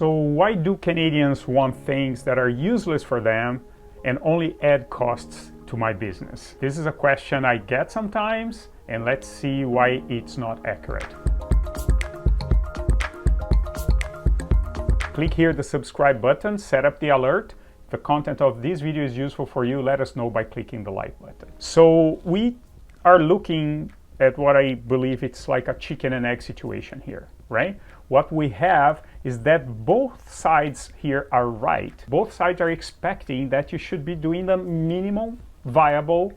So why do Canadians want things that are useless for them and only add costs to my business? This is a question I get sometimes, and let's see why it's not accurate. Click here the subscribe button, set up the alert. If the content of this video is useful for you, let us know by clicking the like button. So we are looking at what I believe it's like a chicken and egg situation here, right? What we have is that both sides here are right. Both sides are expecting that you should be doing the minimum viable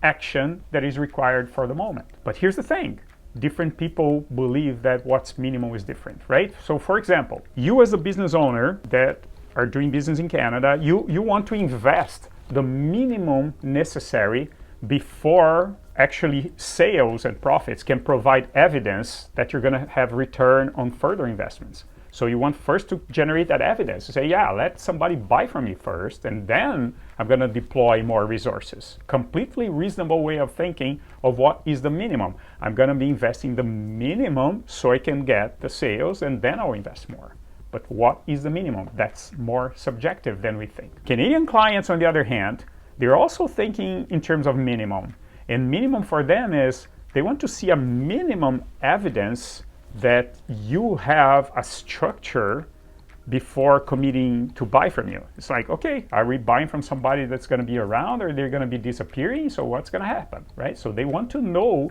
action that is required for the moment. But here's the thing. Different people believe that what's minimum is different, right? So for example, you as a business owner that are doing business in Canada, you want to invest the minimum necessary before actually sales and profits can provide evidence that you're going to have return on further investments. So you want first to generate that evidence to say, yeah, let somebody buy from me first, and then I'm going to deploy more resources. Completely reasonable way of thinking of what is the minimum. I'm going to be investing the minimum so I can get the sales, and then I'll invest more. But what is the minimum? That's more subjective than we think. Canadian clients, on the other hand, they're also thinking in terms of minimum. And minimum for them is they want to see a minimum evidence that you have a structure before committing to buy from you. It's like, okay, are we buying from somebody that's going to be around, or they're going to be disappearing? So what's going to happen, right? So they want to know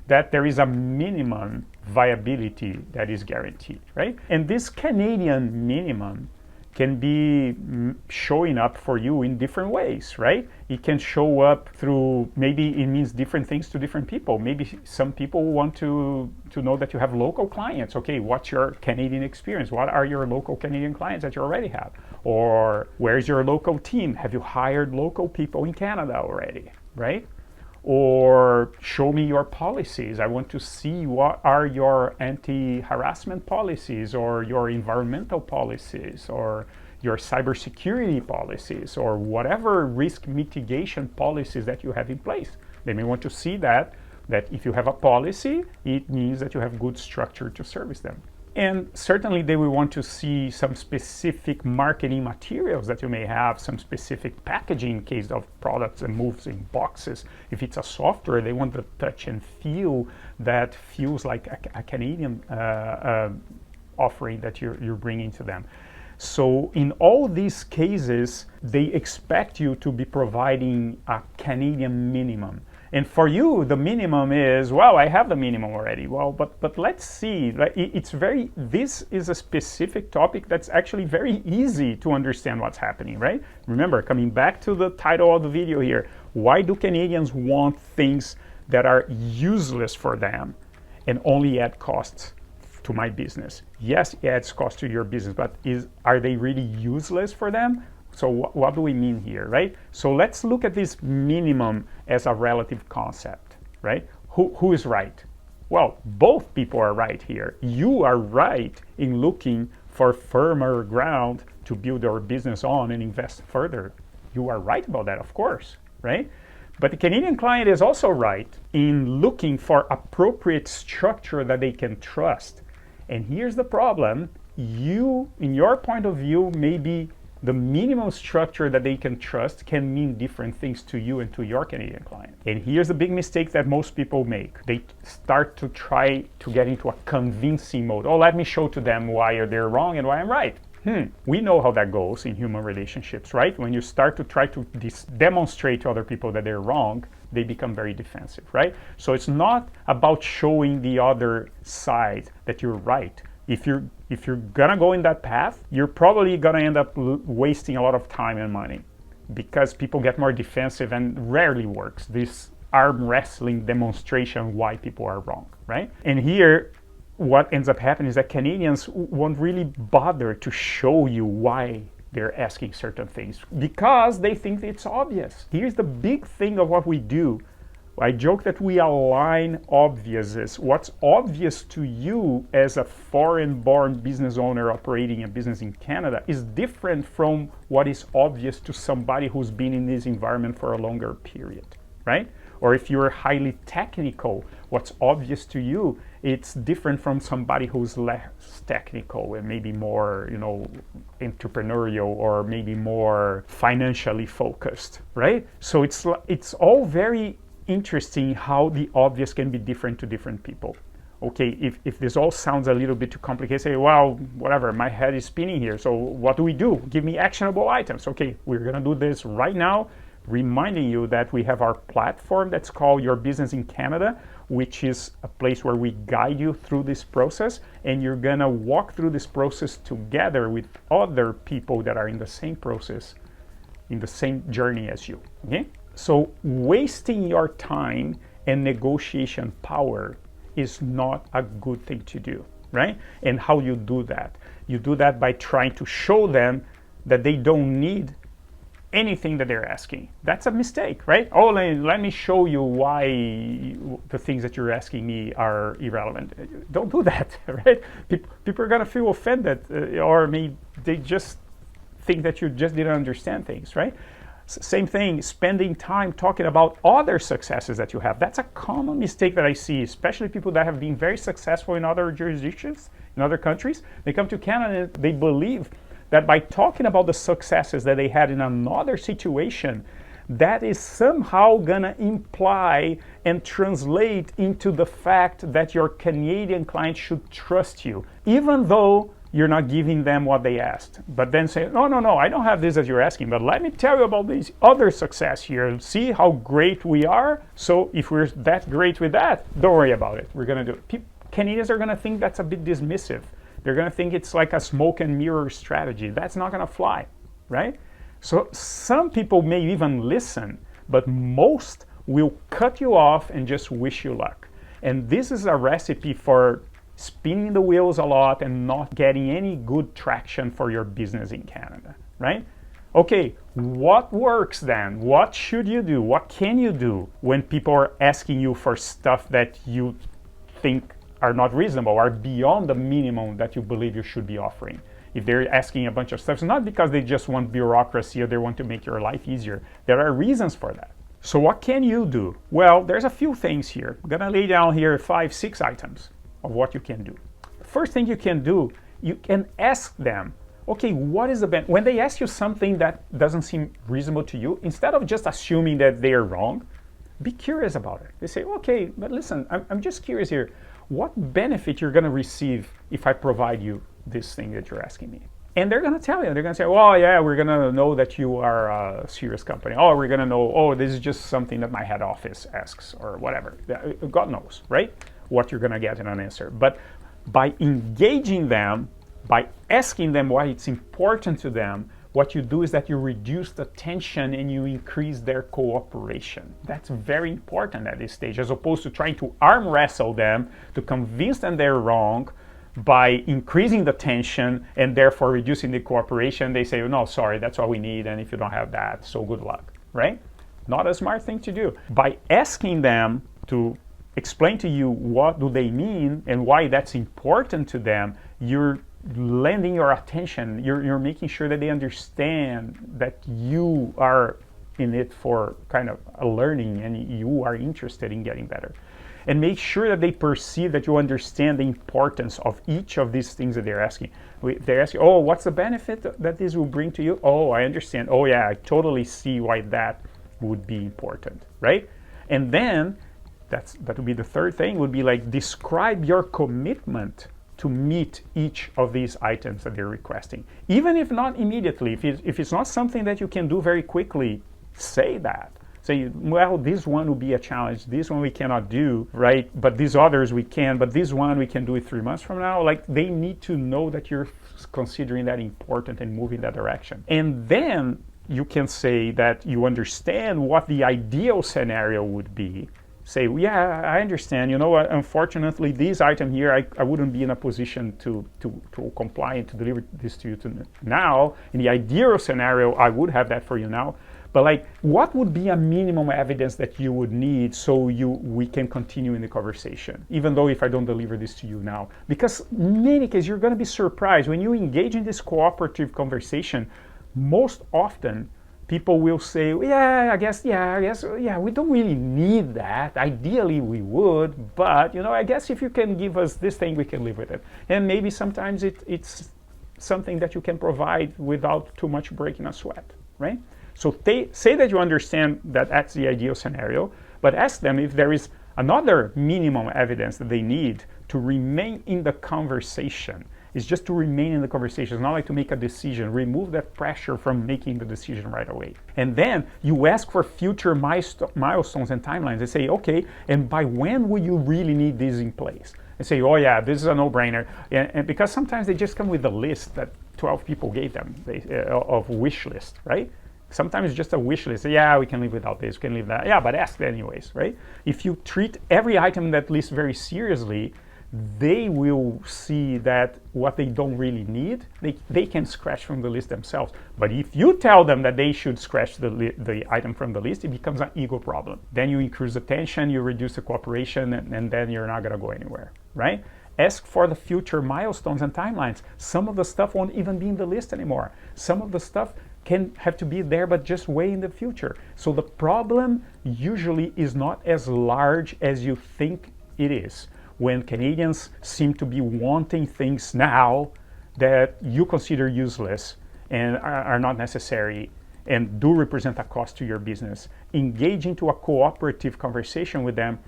that there is a minimum viability that is guaranteed, right? And this Canadian minimum can be showing up for you in different ways, right? It can show up through, maybe it means different things to different people. Maybe some people want to know that you have local clients. Okay, what's your Canadian experience? What are your local Canadian clients that you already have? Or where's your local team? Have you hired local people in Canada already, right? Or show me your policies. I want to see what are your anti-harassment policies, or your environmental policies, or your cybersecurity policies, or whatever risk mitigation policies that you have in place. They may want to see that if you have a policy, it means that you have good structure to service them. And certainly they will want to see some specific marketing materials that you may have, some specific packaging in case of products and moves in boxes. If it's a software, they want the touch and feel that feels like a Canadian offering that you're bringing to them. So in all these cases, they expect you to be providing a Canadian minimum. And for you, the minimum is, well, I have the minimum already. Well, but let's see. This is a specific topic that's actually very easy to understand what's happening, right? Remember, coming back to the title of the video here, why do Canadians want things that are useless for them and only add costs to my business? Yes, it adds cost to your business, but are they really useless for them? So what do we mean here, right? So let's look at this minimum as a relative concept, right? Who is right? Well, both people are right here. You are right in looking for firmer ground to build your business on and invest further. You are right about that, of course, right? But the Canadian client is also right in looking for appropriate structure that they can trust. And here's the problem. You, in your point of view, maybe the minimum structure that they can trust can mean different things to you and to your Canadian client. And here's a big mistake that most people make. They start to try to get into a convincing mode. Oh, let me show to them why they're wrong and why I'm right. We know how that goes in human relationships, right? When you start to try to demonstrate to other people that they're wrong, they become very defensive, right? So it's not about showing the other side that you're right. If you're gonna go in that path, you're probably gonna end up wasting a lot of time and money, because people get more defensive and rarely works. This arm wrestling demonstration why people are wrong, right? And here, what ends up happening is that Canadians won't really bother to show you why they're asking certain things, because they think it's obvious. Here's the big thing of what we do. I joke that we align obviouses. What's obvious to you as a foreign-born business owner operating a business in Canada is different from what is obvious to somebody who's been in this environment for a longer period, right? Or if you're highly technical, what's obvious to you it's different from somebody who's less technical and maybe more, entrepreneurial or maybe more financially focused, right? So it's all very interesting how the obvious can be different to different people. Okay, if this all sounds a little bit too complicated, say, well, whatever, my head is spinning here. So what do? Give me actionable items. Okay, we're gonna do this right now, reminding you that we have our platform that's called Your Business in Canada, which is a place where we guide you through this process, and you're gonna walk through this process together with other people that are in the same process, in the same journey as you, okay? So wasting your time and negotiation power is not a good thing to do, right? And how you do that? You do that by trying to show them that they don't need anything that they're asking. That's a mistake, right? Oh, let me show you why the things that you're asking me are irrelevant. Don't do that, right? People are gonna feel offended, or maybe they just think that you just didn't understand things, right? Same thing, spending time talking about other successes that you have. That's a common mistake that I see, especially people that have been very successful in other jurisdictions, in other countries. They come to Canada and they believe that by talking about the successes that they had in another situation, that is somehow gonna imply and translate into the fact that your Canadian client should trust you, even though you're not giving them what they asked. But then say, no, I don't have this as you're asking, but let me tell you about this other success here. See how great we are? So if we're that great with that, don't worry about it. We're gonna do it. Canadians are gonna think that's a bit dismissive. They're gonna think it's like a smoke and mirror strategy. That's not gonna fly, right? So some people may even listen, but most will cut you off and just wish you luck. And this is a recipe for spinning the wheels a lot and not getting any good traction for your business in Canada, right? Okay, what works then? What should you do? What can you do when people are asking you for stuff that you think are not reasonable, are beyond the minimum that you believe you should be offering? If they're asking a bunch of stuff, it's not because they just want bureaucracy or they want to make your life easier. There are reasons for that. So what can you do? Well, there's a few things here. I'm gonna lay down here 5, 6 items of what you can do. First thing you can do, you can ask them, okay, what is the benefit? When they ask you something that doesn't seem reasonable to you, instead of just assuming that they are wrong, be curious about it. They say, okay, but listen, I'm just curious here. What benefit you're gonna receive if I provide you this thing that you're asking me? And they're gonna tell you, they're gonna say, well, yeah, we're gonna know that you are a serious company. Oh, we're gonna know, oh, this is just something that my head office asks or whatever. God knows, right? What you're gonna get in an answer. But by engaging them, by asking them why it's important to them, what you do is that you reduce the tension and you increase their cooperation. That's very important at this stage, as opposed to trying to arm wrestle them to convince them they're wrong by increasing the tension and therefore reducing the cooperation. They say, oh, no, sorry, that's all we need, and if you don't have that, so good luck, right? Not a smart thing to do. By asking them to explain to you what do they mean and why that's important to them, you're lending your attention, you're making sure that they understand that you are in it for kind of a learning and you are interested in getting better. And make sure that they perceive that you understand the importance of each of these things that they're asking. They're asking, oh, what's the benefit that this will bring to you? Oh, I understand. Oh yeah, I totally see why that would be important, right? And then that would be the third thing, would be like, describe your commitment to meet each of these items that they're requesting. Even if not immediately, if it's not something that you can do very quickly, say that. Say, well, this one will be a challenge, this one we cannot do, right? But these others we can, but this one we can do it 3 months from now. Like, they need to know that you're considering that important and moving that direction. And then you can say that you understand what the ideal scenario would be. Say, yeah, I understand. You know what? Unfortunately, this item here, I wouldn't be in a position to comply and to deliver this to you now. In the ideal scenario, I would have that for you now. But like, what would be a minimum evidence that you would need so we can continue in the conversation, even though if I don't deliver this to you now? Because in many cases, you're going to be surprised when you engage in this cooperative conversation. Most often, people will say, yeah, we don't really need that. Ideally, we would, but I guess if you can give us this thing, we can live with it. And maybe sometimes it's something that you can provide without too much breaking a sweat, right? So say that you understand that that's the ideal scenario, but ask them if there is another minimum evidence that they need to remain in the conversation. It's just to remain in the conversation. It's not like to make a decision. Remove that pressure from making the decision right away. And then you ask for future milestones and timelines and say, okay, and by when will you really need this in place? And say, oh yeah, this is a no-brainer. And because sometimes they just come with a list that 12 people gave them of wish list, right? Sometimes it's just a wish list. Yeah, we can live without this, we can live that. Yeah, but ask anyways, right? If you treat every item in that list very seriously, they will see that what they don't really need, they can scratch from the list themselves. But if you tell them that they should scratch the item from the list, it becomes an ego problem. Then you increase the tension, you reduce the cooperation, and then you're not gonna go anywhere, right? Ask for the future milestones and timelines. Some of the stuff won't even be in the list anymore. Some of the stuff can have to be there, but just way in the future. So the problem usually is not as large as you think it is. When Canadians seem to be wanting things now that you consider useless and are not necessary and do represent a cost to your business, engage into a cooperative conversation with them,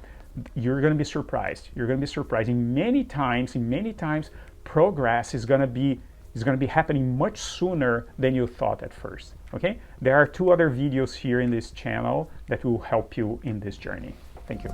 you're going to be surprised. You're going to be surprised. In many times, progress is going to be happening much sooner than you thought at first. Okay? There are 2 other videos here in this channel that will help you in this journey. Thank you.